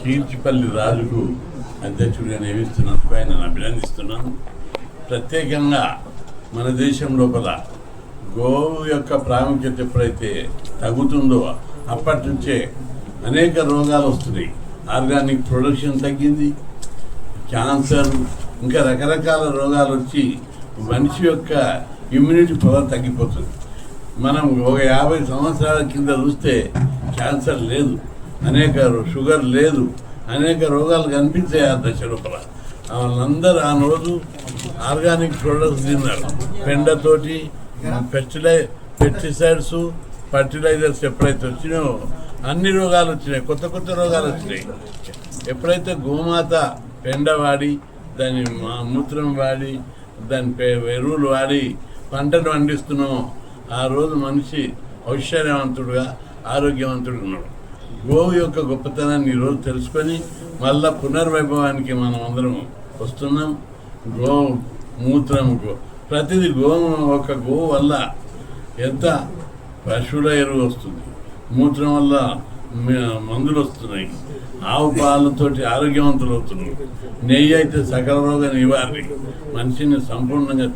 కీర్తిపల్లి రాజుకు అధ్యక్షుడిగా నియమిస్తున్నందుకు ఆయన అభినందిస్తున్నాను. ప్రత్యేకంగా మన దేశం లోపల గోవు యొక్క ప్రాముఖ్యత ఎప్పుడైతే తగ్గుతుందో అప్పటి నుంచే అనేక రోగాలు వస్తున్నాయి. ఆర్గానిక్ ప్రొడక్షన్ తగ్గింది, క్యాన్సర్, ఇంకా రకరకాల రోగాలు వచ్చి మనిషి యొక్క ఇమ్యూనిటీ పవర్ తగ్గిపోతుంది. మనం ఒక 50 సంవత్సరాల కింద చూస్తే క్యాన్సర్ లేదు, అనేక షుగర్ లేదు, అనేక రోగాలు కనిపించాయి ఆ దశ లోపల. వాళ్ళందరూ ఆ రోజు ఆర్గానిక్ ప్రొడక్ట్స్ తిన్నారు. పెండతోటి పెస్టిసైడ్స్, ఫర్టిలైజర్స్ ఎప్పుడైతే వచ్చినాయో అన్ని రోగాలు వచ్చినాయి, కొత్త కొత్త రోగాలు వచ్చినాయి. ఎప్పుడైతే గోమాత పెండ వాడి, దాని మూత్రం వాడి, దాని ఎరువులు వాడి పంటను పండిస్తున్నామో ఆ రోజు మనిషి ఐశ్వర్యవంతుడుగా ఆరోగ్యవంతుడు ఉన్నాడు. గోవు యొక్క గొప్పతనాన్ని ఈరోజు తెలుసుకొని మళ్ళా పునర్వైభవానికి మనం అందరం వస్తున్నాం. గో మూత్రం ప్రతిదీ ఒక గోవు వల్ల ఎంత పశువుల ఎరువు వస్తుంది, మూత్రం వల్ల మందులు వస్తున్నాయి, ఆవు పాలతోటి ఆరోగ్యవంతులు అవుతున్నారు, నెయ్యి అయితే సకల రోగ నివారణ, మనిషిని సంపూర్ణంగా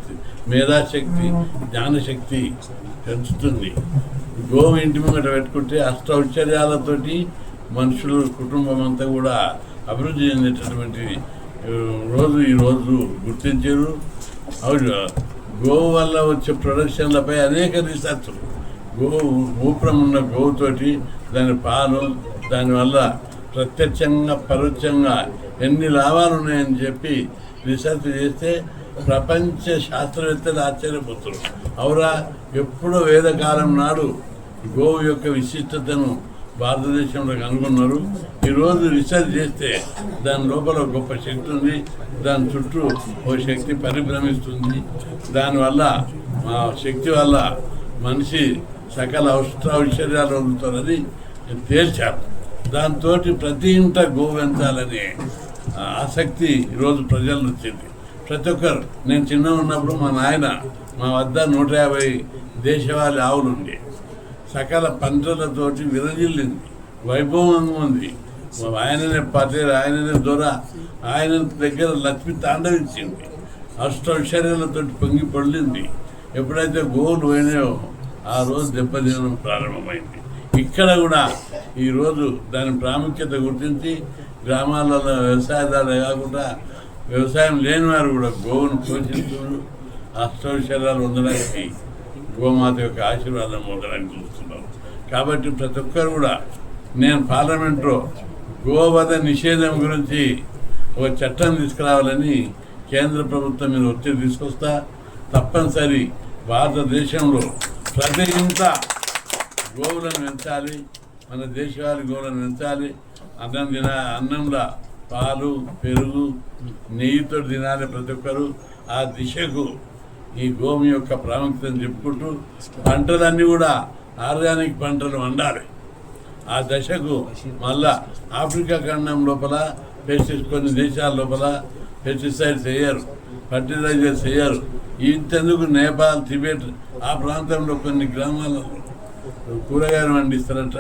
మేధాశక్తి జ్ఞానశక్తి పెంచుతుంది. గోవు ఇంటి ముంగట పెట్టుకుంటే అష్టౌశ్వర్యాలతోటి మనుషులు కుటుంబం అంతా కూడా అభివృద్ధి చెందేటటువంటి రోజు ఈరోజు గుర్తించారు. గోవు వల్ల వచ్చే ప్రొడక్షన్లపై అనేక రీసెర్చ్లు, మూత్రం ఉన్న గోవుతోటి దాని పాలు, దానివల్ల ప్రత్యక్షంగా పరోక్షంగా ఎన్ని లాభాలు ఉన్నాయని చెప్పి రీసెర్చ్ చేస్తే ప్రపంచ శాస్త్రవేత్తలు ఆశ్చర్యపోతున్నారు. అవురా, ఎప్పుడో వేదకాలం నాడు గోవు యొక్క విశిష్టతను భారతదేశంలో కనుగొన్నారు. ఈరోజు రీసెర్చ్ చేస్తే దాని లోపల గొప్ప శక్తి ఉంది, దాని చుట్టూ ఓ శక్తి పరిభ్రమిస్తుంది. దానివల్ల ఆ శక్తి వల్ల మనిషి సకల ఐశ్వర్యాలు పొందుతారని తేల్చారు. దాంతో ప్రతి ఇంట గోవు పెంచాలనే ఆసక్తి ఈరోజు ప్రజల్లో వచ్చింది. ప్రతి ఒక్కరు, నేను చిన్న ఉన్నప్పుడు మా నాయన మా వద్ద 150 దేశవాళీ ఆవులు ఉండే, సకల పంటలతోటి విరజిల్లింది, వైభవంగా ఉంది. ఆయననే పటేల్, ఆయననే దొర, ఆయన దగ్గర లక్ష్మి తాండవించింది, అష్టైశ్వర్యాలతో పొంగి పొడిలింది. ఎప్పుడైతే గోవులు పోయినాయో ఆ రోజు దెబ్బతినడం ప్రారంభమైంది. ఇక్కడ కూడా ఈరోజు దాని ప్రాముఖ్యత గుర్తించి గ్రామాలలో వ్యవసాయదారులే కాకుండా వ్యవసాయం లేని వారు కూడా గోవును పోషిస్తున్నారు. అష్టైశ్వర్యాలు ఉండడానికి గోమాత యొక్క ఆశీర్వాదం పొందడానికి చూస్తున్నారు. కాబట్టి ప్రతి ఒక్కరు కూడా, నేను పార్లమెంట్లో గోవధ నిషేధం గురించి ఒక చట్టం తీసుకురావాలని కేంద్ర ప్రభుత్వం మీద ఒత్తిడి తీసుకొస్తా. తప్పనిసరి భారతదేశంలో ప్రతి ఇంత గోవులను పెంచాలి, మన దేశవాళీ గోవులను పెంచాలి. అన్నంలో పాలు, పెరుగు, నెయ్యితో తినాలి ప్రతి ఒక్కరు. ఆ దిశకు ఈ గోవు యొక్క ప్రాముఖ్యతను చెప్పుకుంటూ పంటలన్నీ కూడా ఆర్గానిక్ పంటలు వండాలి. ఆ దశకు మళ్ళా ఆఫ్రికా ఖండం లోపల కొన్ని దేశాల లోపల పెస్టిసైడ్స్ వేయరు, ఫర్టిలైజర్స్ వేయరు. ఇంతెందుకు నేపాల్, టిబెట్ ఆ ప్రాంతంలో కొన్ని గ్రామాలలో కూరగాయలు పండిస్తారట.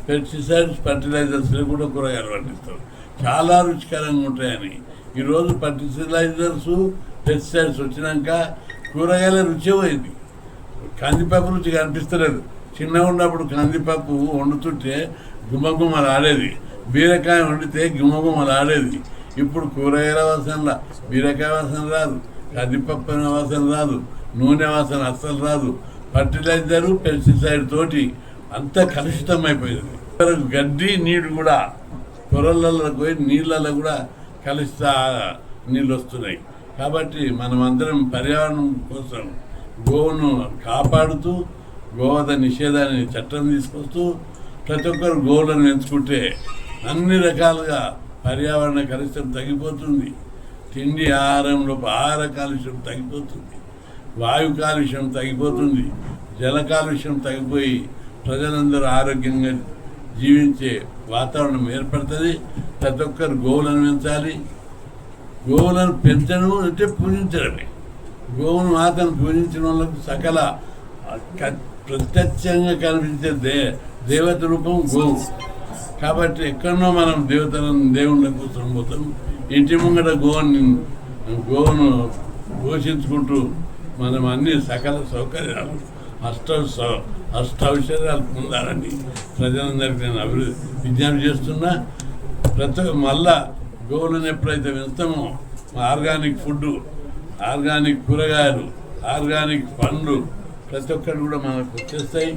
పెస్టిసైడ్స్, ఫర్టిలైజర్స్ కూడా కూరగాయలు పండిస్తారు, చాలా రుచికరంగా ఉంటాయని. ఈరోజు ఫర్టిలైజర్స్, పెస్టిసైడ్స్ వచ్చినాక కూరగాయల రుచి పోయింది. కందిపప్పు రుచి కనిపిస్తలేదు. చిన్నగా ఉన్నప్పుడు కందిపప్పు వండుతుంటే గుమ్మగుమ్మలు ఆడేది, బీరకాయ వండితే గుమ్మగుమ్మలు ఆడేది. ఇప్పుడు కూరగాయల వాసనలా బీరకాయ వాసన రాదు, కందిపప్పు వాసన రాదు, నూనె వాసన అస్సలు రాదు. ఫర్టిలైజరు, పెస్టిసైడ్ తోటి అంతా కలుషితం అయిపోయింది. గడ్డి నీరు కూడా పొరలలో పోయి నీళ్ళల్లో కూడా కలుషిత నీళ్ళు వస్తున్నాయి. కాబట్టి మనం అందరం పర్యావరణం కోసం గోవును కాపాడుతూ గోవధ నిషేధాన్ని చట్టం తీసుకొస్తూ ప్రతి ఒక్కరు గోవులను పెంచుకుంటే అన్ని రకాలుగా పర్యావరణ కలుషితం తగ్గిపోతుంది. తిండి ఆహారంలో ఆహార కాలుష్యం తగ్గిపోతుంది, వాయు కాలుష్యం తగ్గిపోతుంది, జల కాలుష్యం తగ్గిపోయి ప్రజలందరూ ఆరోగ్యంగా జీవించే వాతావరణం ఏర్పడుతుంది. ప్రతి ఒక్కరు గోవులను పెంచాలి. గోవులను పెంచడం అంటే పూజించడమే. గోవును మాతను పూజించిన వాళ్ళకు సకల ప్రత్యక్షంగా కనిపించే దేవత రూపం గోవు. కాబట్టి ఎక్కడనో మనం దేవుళ్ళ కూర్చొని పోతాం. ఇంటి ముంగట గోవును పోషించుకుంటూ మనం అన్ని సకల సౌకర్యాలు అష్టౌషధాలు పొందాలని ప్రజలందరికీ నేను విజ్ఞప్తి చేస్తున్నా. మళ్ళా గోవులను ఎప్పుడైతే పెంచుతామో ఆర్గానిక్ ఫుడ్, ఆర్గానిక్ కూరగాయలు, ఆర్గానిక్ పండ్లు ప్రతి ఒక్కటి కూడా మనకు వచ్చేస్తాయి.